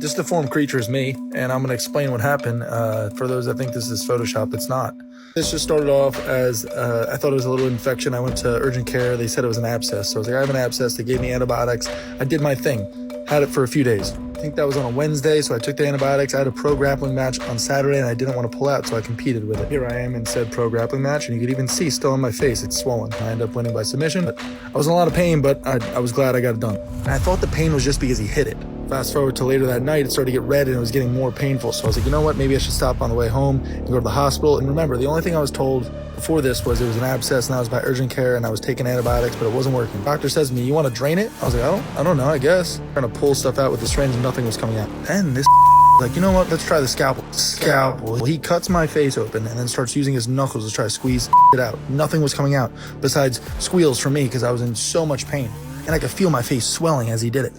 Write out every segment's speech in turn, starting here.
This deformed creature is me, and I'm going to explain what happened. For those that think this is Photoshop, it's not. This just started off as, I thought it was a little infection. I went to urgent care. They said it was an abscess. So I was like, I have an abscess. They gave me antibiotics. I did my thing. Had it for a few days. I think that was on a Wednesday, so I took the antibiotics. I had a pro grappling match on Saturday, and I didn't want to pull out, so I competed with it. Here I am in said pro grappling match, and you could even see still on my face, it's swollen. I ended up winning by submission. But I was in a lot of pain, but I was glad I got it done. And I thought the pain was just because he hit it. Fast forward to later that night, it started to get red and it was getting more painful. So I was like, you know what, maybe I should stop on the way home and go to the hospital. And remember, the only thing I was told before this was it was an abscess, and I was by urgent care, and I was taking antibiotics, but it wasn't working. Doctor says to me, you want to drain it? I was like, I don't know, I guess. Trying to pull stuff out with the syringe and nothing was coming out. And this like, you know what, let's try the scalpel. He cuts my face open and then starts using his knuckles to try to squeeze it out. Nothing was coming out besides squeals from me because I was in so much pain. And I could feel my face swelling as he did it.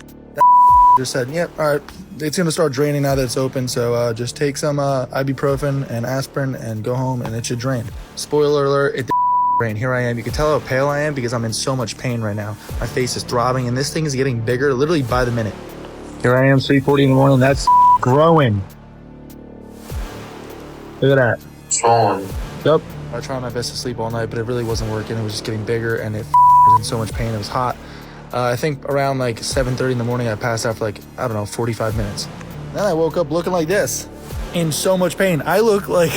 Just said, yep, all right, it's going to start draining now that it's open, so just take some ibuprofen and aspirin and go home, and it should drain. Spoiler alert, it did drain. Here I am. You can tell how pale I am because I'm in so much pain right now. My face is throbbing, and this thing is getting bigger literally by the minute. Here I am, 3:40 in the morning. That's growing. Look at that. Swollen. Yep. I tried my best to sleep all night, but it really wasn't working. It was just getting bigger, and it was in so much pain. It was hot. I think around like 7:30 in the morning, I passed out for like, I don't know, 45 minutes. Then I woke up looking like this, in so much pain. I look like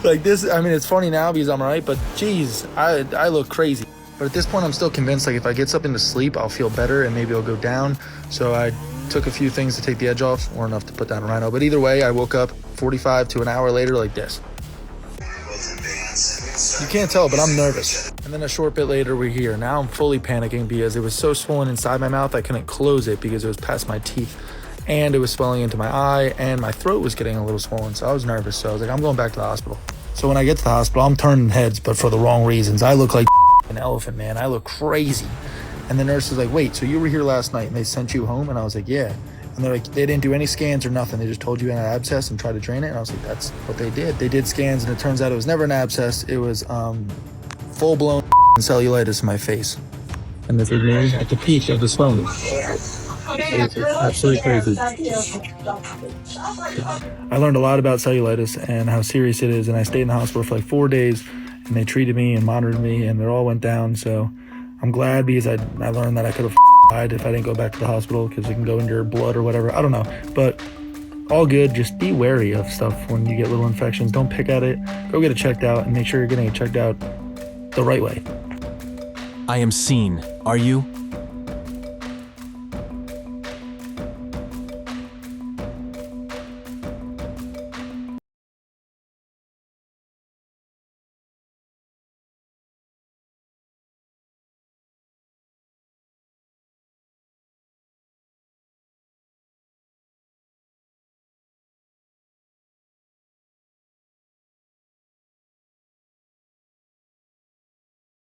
this. I mean, it's funny now because I'm all right, but geez, I look crazy. But at this point, I'm still convinced, like, if I get something to sleep, I'll feel better and maybe I'll go down. So I took a few things to take the edge off, or enough to put down a rhino. But either way, I woke up 45 to an hour later like this. You can't tell, but I'm nervous. And then a short bit later, we're here. Now I'm fully panicking because it was so swollen inside my mouth, I couldn't close it because it was past my teeth. And it was swelling into my eye, and my throat was getting a little swollen. So I was nervous. So I was like, I'm going back to the hospital. So when I get to the hospital, I'm turning heads, but for the wrong reasons. I look like an elephant, man. I look crazy. And the nurse was like, wait, so you were here last night and they sent you home? And I was like, yeah. And they're like, they didn't do any scans or nothing. They just told you you had an abscess and tried to drain it. And I was like, that's what they did. They did scans, and it turns out it was never an abscess. It was full-blown cellulitis in my face. And this is me at the peak of the swelling. It's absolutely crazy. I learned a lot about cellulitis and how serious it is, and I stayed in the hospital for like 4 days, and they treated me and monitored me, and it all went down. So I'm glad because I learned that I could have died if I didn't go back to the hospital because it can go into your blood or whatever. I don't know, but all good. Just be wary of stuff when you get little infections. Don't pick at it. Go get it checked out and make sure you're getting it checked out the right way. I am seen. Are you?